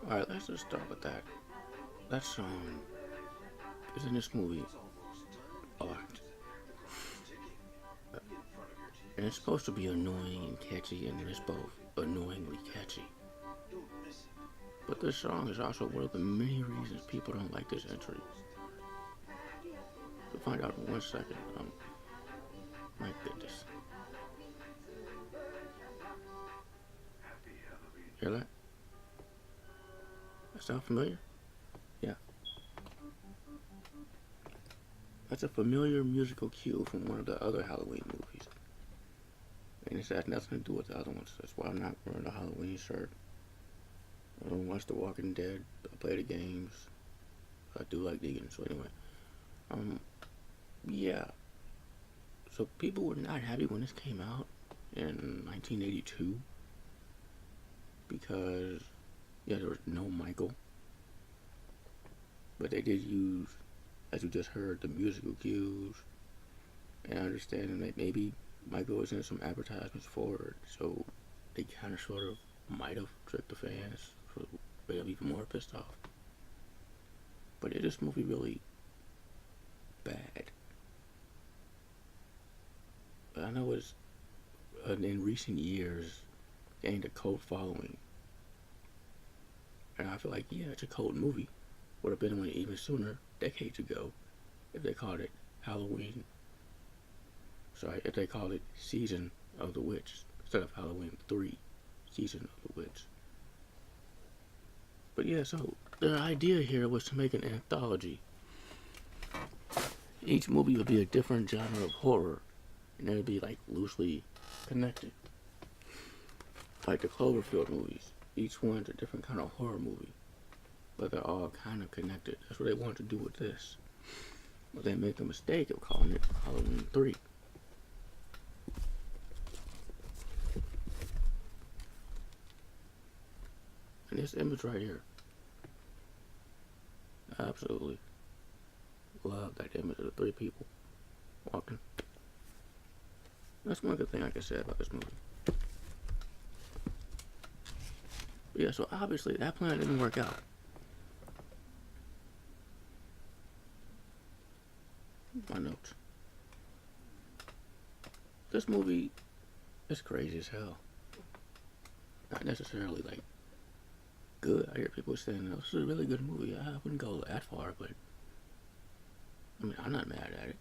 Alright, let's just start with that. That song is in this movie a lot. And it's supposed to be annoying and catchy, and it's both annoyingly catchy. But this song is also one of the many reasons people don't like this entry. We'll find out in 1 second. My goodness. Hear that? That sound familiar? Yeah. That's a familiar musical cue from one of the other Halloween movies. And this has nothing to do with the other ones. That's why I'm not wearing a Halloween shirt. I don't watch The Walking Dead. I play the games. I do like Negan. So anyway, yeah. So people were not happy when this came out in 1982 because there was no Michael, but they did use, as you just heard, the musical cues and understanding that maybe Michael was in some advertisements for it, so they kind of sort of might have tricked the fans, so made them even more pissed off. But is this movie really bad? I know it's in recent years gained a cult following, and I feel like it's a cult movie. Would have been one even sooner, decades ago, if they called it Halloween. Sorry, if they called it Season of the Witch instead of Halloween 3, Season of the Witch. But so the idea here was to make an anthology. Each movie would be a different genre of horror, and they would be like loosely connected. Like the Cloverfield movies, each one's a different kind of horror movie, but they're all kind of connected. That's what they wanted to do with this. But they made the mistake of calling it Halloween 3. And this image right here, I absolutely love that image of the three people walking. That's one good thing I can say about this movie. But so obviously that plan didn't work out. My notes. This movie is crazy as hell. Not necessarily like good. I hear people saying, "Oh, this is a really good movie." I wouldn't go that far, but I mean, I'm not mad at it.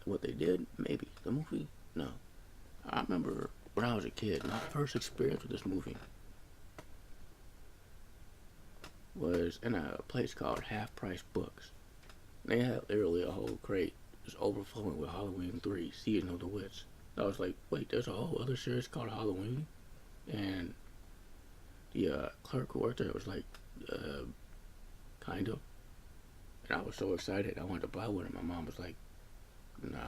What they did, maybe. The movie, no. I remember when I was a kid, my first experience with this movie was in a place called Half Price Books. They had literally a whole crate just overflowing with Halloween 3, Season of the Witch. I was like, wait, there's a whole other series called Halloween? And the clerk who worked there was like, kind of. And I was so excited, I wanted to buy one, and my mom was like, nah.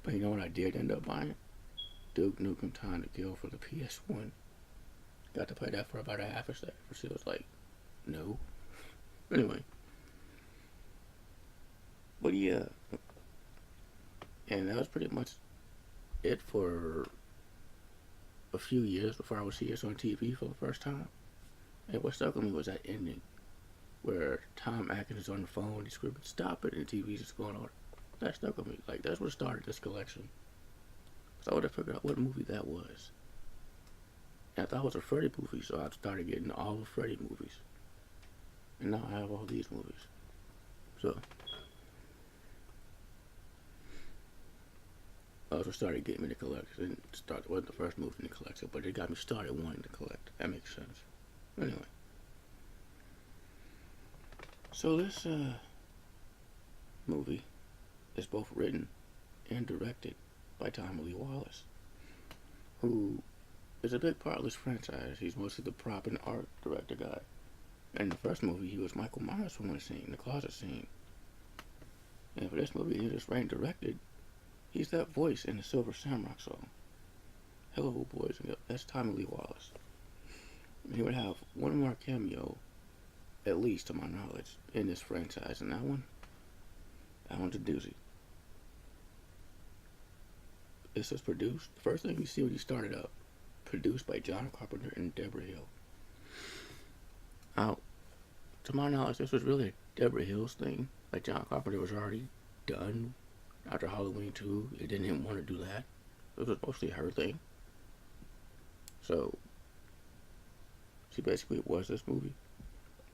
But you know what I did end up buying? Duke Nukem Time to Kill for the PS1. Got to play that for about a half a second. She was like, no. Anyway. But and that was pretty much it for a few years before I would see this on TV for the first time. And what stuck with me was that ending, where Tom Atkins is on the phone, he's screaming, "Stop it!" and the TV's just going on. That stuck with me. Like, that's what started this collection. So I would have figured out what movie that was. And I thought it was a Freddy movie, so I started getting all the Freddy movies. And now I have all these movies. So also started getting me to collect. It wasn't the first movie in the collection, but it got me started wanting to collect. That makes sense. Anyway. So this movie is both written and directed by Tom Lee Wallace, who is a big part of this franchise. He's mostly the prop and art director guy. In the first movie, he was Michael Myers from one scene, the closet scene. And for this movie, he just wrote and directed. He's that voice in the Silver Shamrock song. Hello, boys. That's Tommy Lee Wallace. And he would have one more cameo, at least to my knowledge, in this franchise. And that one's a doozy. This was produced. The first thing you see when you started up, produced by John Carpenter and Deborah Hill. to my knowledge, this was really a Deborah Hill's thing. Like John Carpenter was already done after Halloween 2. He didn't even want to do that. It was mostly her thing. So she basically was this movie.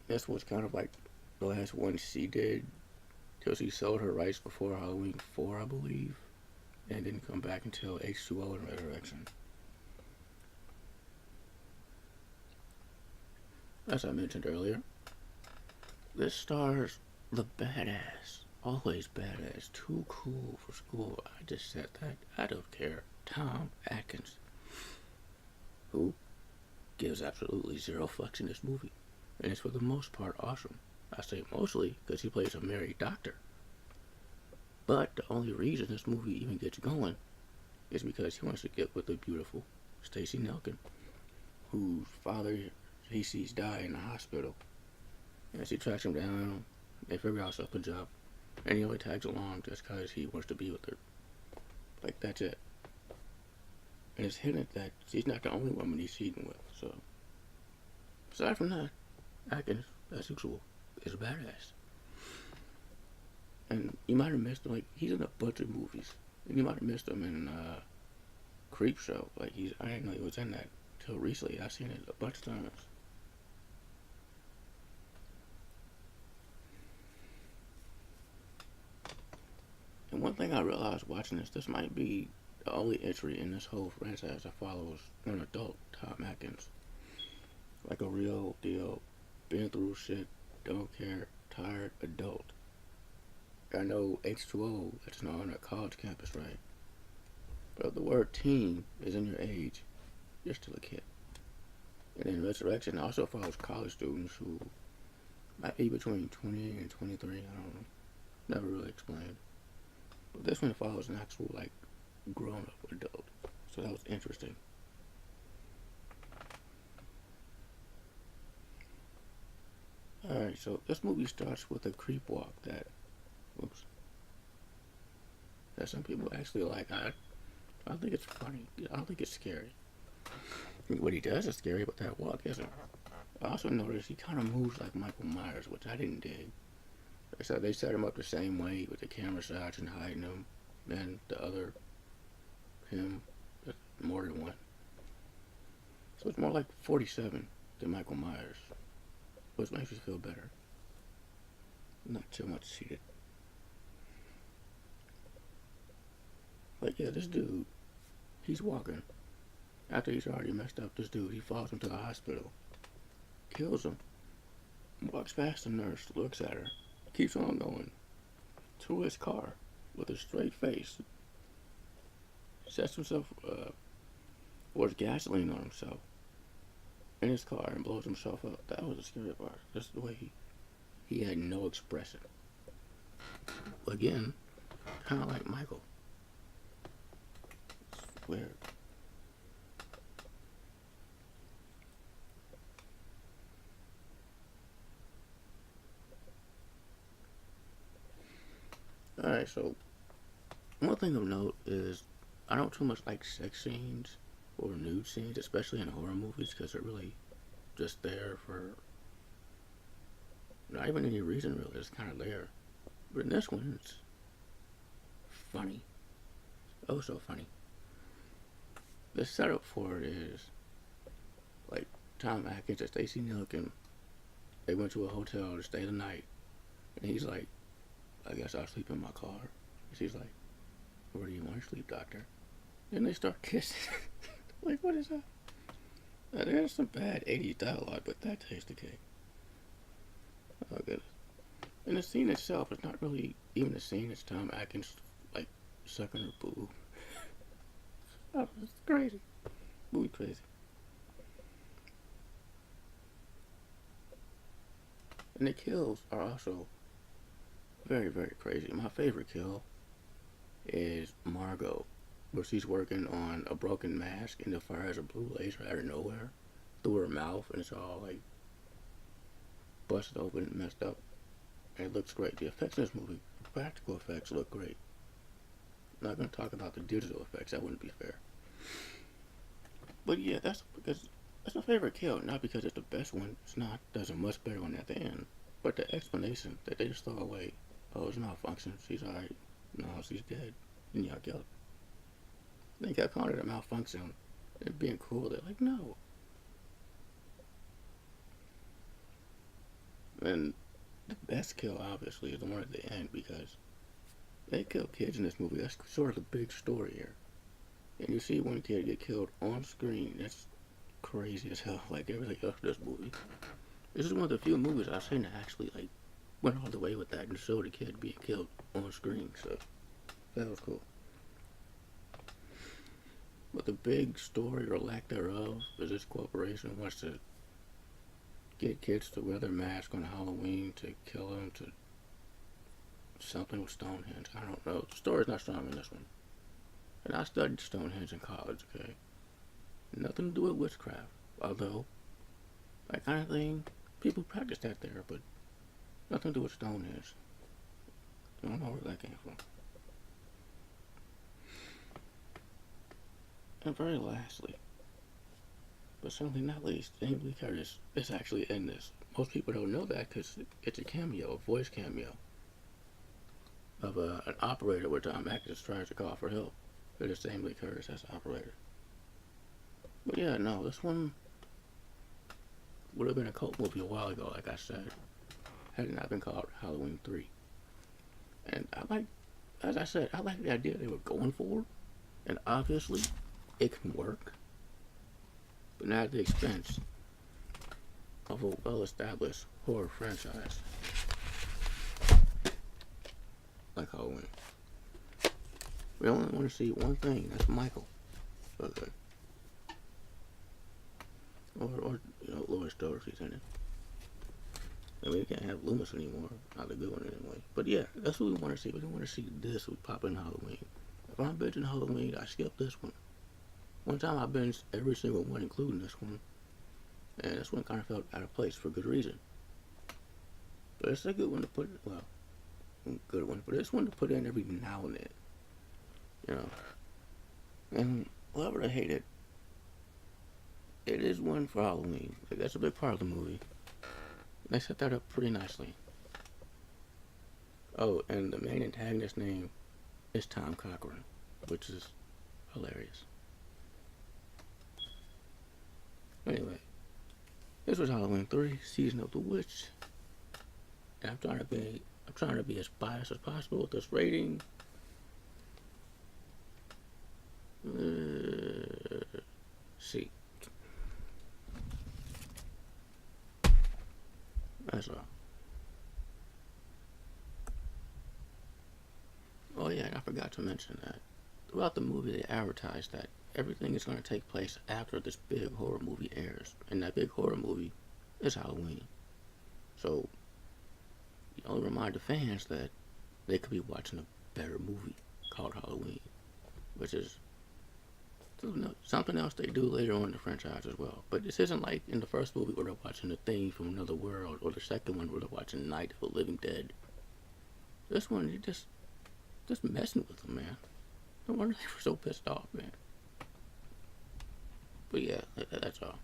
This was kind of like the last one she did, because she sold her rights before Halloween 4, I believe, and didn't come back until H2O and Resurrection. As I mentioned earlier, this stars the badass, always badass, too cool for school. I just said that. I don't care. Tom Atkins, who gives absolutely zero fucks in this movie, and it's for the most part awesome. I say mostly because he plays a married doctor. But the only reason this movie even gets going is because he wants to get with the beautiful Stacey Nelkin, whose father he sees die in the hospital. And she tracks him down, they figure out something's up, and he only tags along just because he wants to be with her. Like, that's it. And it's hinted that she's not the only woman he's cheating with, so. Aside from that, Atkins, as usual, is a badass. And you might have missed him, like, he's in a bunch of movies. And you might have missed him in Creepshow. Like, I didn't know he was in that till recently. I've seen it a bunch of times. And one thing I realized watching this might be the only entry in this whole franchise that follows an adult Tom Atkins. Like a real deal, been through shit, don't care, tired adult. I know H2O, that's not on a college campus, right? But if the word teen is in your age, you're still a kid. And then Resurrection also follows college students who might be between 20 and 23, I don't know. Never really explained. But this one follows an actual, like, grown-up adult. So that was interesting. Alright, so this movie starts with a creep walk that some people actually like. I think it's funny. I don't think it's scary. What he does is scary, but that walk isn't. I also noticed he kind of moves like Michael Myers, which I didn't dig. So they set him up the same way with the camera shots and hiding him, and the other him, more than one. So it's more like 47 than Michael Myers, which makes me feel better. Not too much cheated. But yeah, this dude, he's walking. After he's already messed up this dude, he follows him to the hospital, kills him, walks past the nurse, looks at her, keeps on going to his car with a straight face, sets himself, pours gasoline on himself in his car and blows himself up. That was the scary part. Just the way he had no expression. Again, kind of like Michael. It's weird. Alright, so one thing of note is I don't too much like sex scenes or nude scenes, especially in horror movies, because they're really just there for not even any reason really, it's kind of there. But in this one, it's funny. Oh, so funny. The setup for it is like Tom Atkins and Stacey Nelkin. They went to a hotel to stay the night, and he's like, I guess I'll sleep in my car. And she's like, where do you want to sleep, doctor? And they start kissing. Like, what is that? There's some bad 80s dialogue, but that tastes the cake. Oh, goodness. And the scene itself is not really even a scene. It's Tom Atkins, like, sucking her boob. Oh, it's crazy. Movie crazy. And the kills are also very, very crazy. My favorite kill is Margot, where she's working on a broken mask and the fire has a blue laser out of nowhere through her mouth, and it's all like busted open and messed up. And it looks great. The effects in this movie, practical effects, look great. I'm not going to talk about the digital effects, that wouldn't be fair. But yeah, that's my favorite kill, not because it's the best one. It's not. There's a much better one at the end. But the explanation that they just throw away, oh, it's malfunction, she's alright, no, she's dead, and y'all killed. They kept calling it a malfunction and being cool. They're like, no. And the best kill, obviously, is the one at the end because they kill kids in this movie. That's sort of the big story here. And you see one kid get killed on screen. That's crazy as hell, like everything else in this movie. This is one of the few movies I've seen that actually, like, went all the way with that and showed a kid being killed on screen, so that was cool. But the big story, or lack thereof, is this corporation wants to get kids to wear their mask on Halloween to kill them, to something with Stonehenge. I don't know. The story's not strong in this one. And I studied Stonehenge in college, okay? Nothing to do with witchcraft. Although, that kind of thing, people practice that there, but nothing to do with Stonehenge. I don't know where that came from. And very lastly, but certainly not least, Jamie Lee Curtis is actually in this. Most people don't know that because it's a cameo, a voice cameo of an operator where Tom Atkins tries to call for help. It is Jamie Lee Curtis as the operator. But yeah, no, this one would have been a cult movie a while ago, like I said, had it not been called Halloween 3. And as I said, I like the idea they were going for, and obviously it can work, but not at the expense of a well-established horror franchise like Halloween. We only want to see one thing, that's Michael. Okay. Or Lois Dorsey's in it. I mean, we can't have Loomis anymore. Not a good one anyway. But yeah, that's what we want to see. We don't want to see this with pop in Halloween. If I'm binging Halloween, I skip this one. One time I binged every single one, including this one. And this one kind of felt out of place for good reason. But it's a good one to put, good one. But it's one to put in every now and then. You know. And love it or hate it, it is one for Halloween. Like, that's a big part of the movie. They set that up pretty nicely. Oh, and the main antagonist name is Tom Cochran, which is hilarious. Anyway, this was Halloween 3, Season of the Witch. And I'm trying to be as biased as possible with this rating. C. That's all. Oh yeah, and I forgot to mention that throughout the movie they advertised that everything is going to take place after this big horror movie airs, and that big horror movie is Halloween. So you only remind the fans that they could be watching a better movie called Halloween, which is something else they do later on in the franchise as well. But this isn't like in the first movie where they're watching The Thing from Another World, or the second one where they're watching Night of the Living Dead. This one, you're just messing with them, man. No wonder they were so pissed off, man. But yeah, that's all.